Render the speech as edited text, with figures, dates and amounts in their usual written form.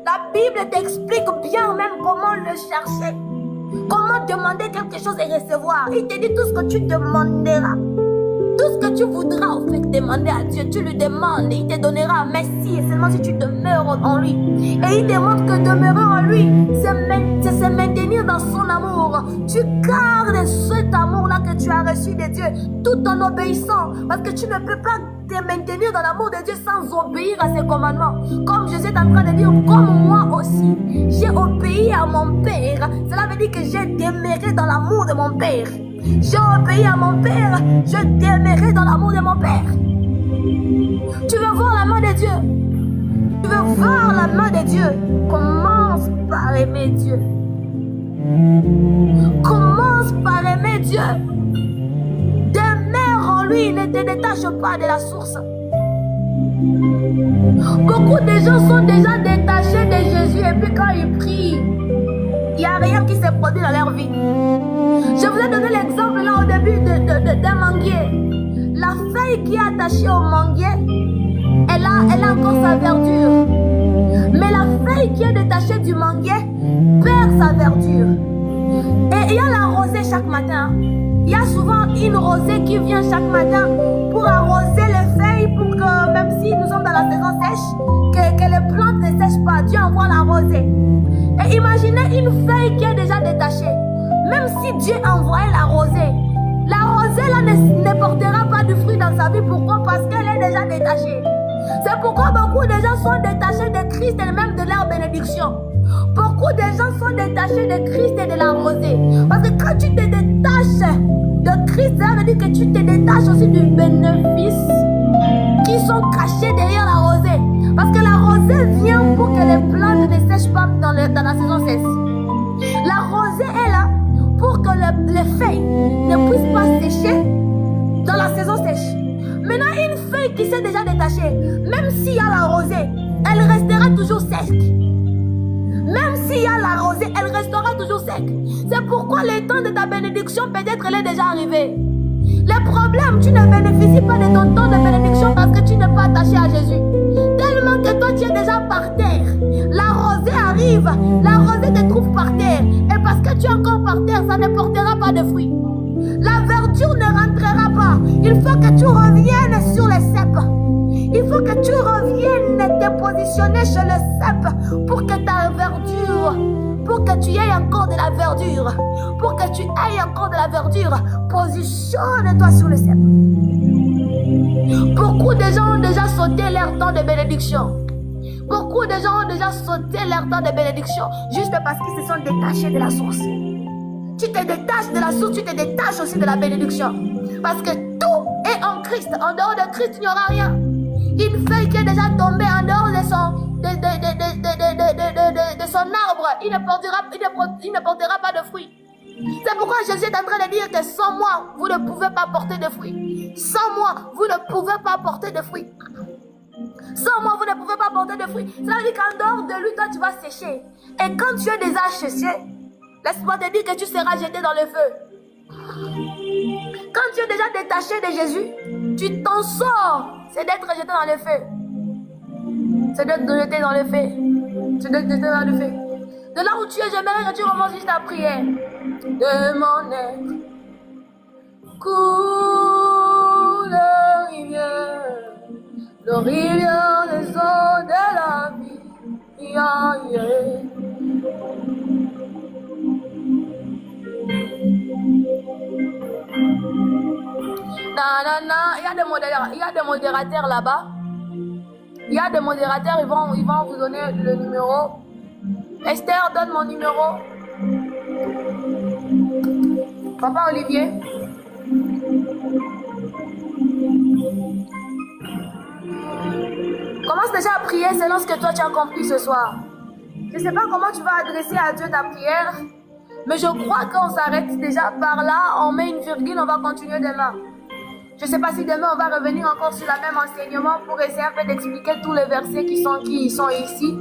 La Bible t'explique bien même comment le chercher. Comment demander quelque chose et recevoir. Il te dit tout ce que tu demanderas. Tout ce que tu voudras en fait demander à Dieu, tu lui demandes et il te donnera. Mais si et seulement si tu demeures en lui. Et il démontre que demeurer en lui, c'est se maintenir dans son amour. Tu gardes cet amour-là que tu as reçu de Dieu tout en obéissant. Parce que tu ne peux pas te maintenir dans l'amour de Dieu sans obéir à ses commandements. Comme Jésus est en train de dire, comme moi aussi, j'ai obéi à mon Père. Cela veut dire que j'ai demeuré dans l'amour de mon Père. J'ai obéi à mon Père, je demeurerai dans l'amour de mon Père. Tu veux voir la main de Dieu? Tu veux voir la main de Dieu? Commence par aimer Dieu. Commence par aimer Dieu. Demeure en lui, ne te détache pas de la source. Beaucoup de gens sont déjà détachés de Jésus et puis quand ils prient, il n'y a rien qui se produit dans leur vie. Je vous ai donné l'exemple là au début d'un manguier. La feuille qui est attachée au manguier, elle a encore sa verdure. Mais la feuille qui est détachée du manguier perd sa verdure. Et il y a la rosée chaque matin. Il y a souvent une rosée qui vient chaque matin pour arroser les feuilles pour que même si nous sommes dans la saison sèche, que les plantes ne sèchent pas. Dieu envoie la rosée. Et imaginez une feuille qui est déjà détachée. Même si Dieu envoyait la rosée là ne portera pas de fruit dans sa vie. Pourquoi? Parce qu'elle est déjà détachée. C'est pourquoi beaucoup de gens sont détachés de Christ et même de leur bénédiction. Beaucoup de gens sont détachés de Christ et de la rosée. Parce que quand tu te détaches de Christ, ça veut dire que tu te détaches aussi du bénéfice qui sont cachés derrière la rosée. Parce que la rosée vient pour que les plantes ne sèchent pas dans la saison sèche. La rosée est là pour que les feuilles ne puissent pas sécher dans la saison sèche. Maintenant, une feuille qui s'est déjà détachée, même s'il y a la rosée, elle restera toujours sèche. Même s'il y a la rosée, elle restera toujours sec. C'est pourquoi le temps de ta bénédiction, peut-être elle est déjà arrivée. Le problème, tu ne bénéficies pas de ton temps de bénédiction parce que tu n'es pas attaché à Jésus. Tellement que toi, tu es déjà par terre. La rosée arrive, la rosée te trouve par terre. Et parce que tu es encore par terre, ça ne portera pas de fruits. La verdure ne rentrera pas. Il faut que tu reviennes sur les cèpes. Il faut que tu reviennes te positionner chez le cèpe pour que ta verdure, pour que tu aies encore de la verdure, pour que tu aies encore de la verdure, positionne-toi sur le cèpe. Beaucoup de gens ont déjà sauté leur temps de bénédiction. Beaucoup de gens ont déjà sauté leur temps de bénédiction juste parce qu'ils se sont détachés de la source. Tu te détaches de la source, tu te détaches aussi de la bénédiction. Parce que tout est en Christ. En dehors de Christ, il n'y aura rien. Une feuille qui est déjà tombée en dehors de son arbre, il ne portera pas de fruits. C'est pourquoi Jésus est en train de dire que sans moi, vous ne pouvez pas porter de fruits. Sans moi, vous ne pouvez pas porter de fruits. Sans moi, vous ne pouvez pas porter de fruits. Cela veut dire qu'en dehors de lui, toi, tu vas sécher. Et quand tu es déjà séché, laisse-moi te dire que tu seras jeté dans le feu. Quand tu es déjà détaché de Jésus, tu t'en sors. C'est d'être jeté dans le feu. C'est d'être jeté dans le feu. C'est d'être jeté dans le feu. De là où tu es, j'aimerais que tu commences juste à prier. De mon être coule le rivière des eaux de la vie. Il y a des modérateurs là-bas. Il y a des modérateurs, ils vont vous donner le numéro. Esther, donne mon numéro. Papa Olivier. Commence déjà à prier selon ce que toi tu as compris ce soir. Je ne sais pas comment tu vas adresser à Dieu ta prière, mais je crois qu'on s'arrête déjà par là, on met une virgule, on va continuer demain. Je ne sais pas si demain on va revenir encore sur le même enseignement pour essayer un peu d'expliquer tous les versets qui sont ici.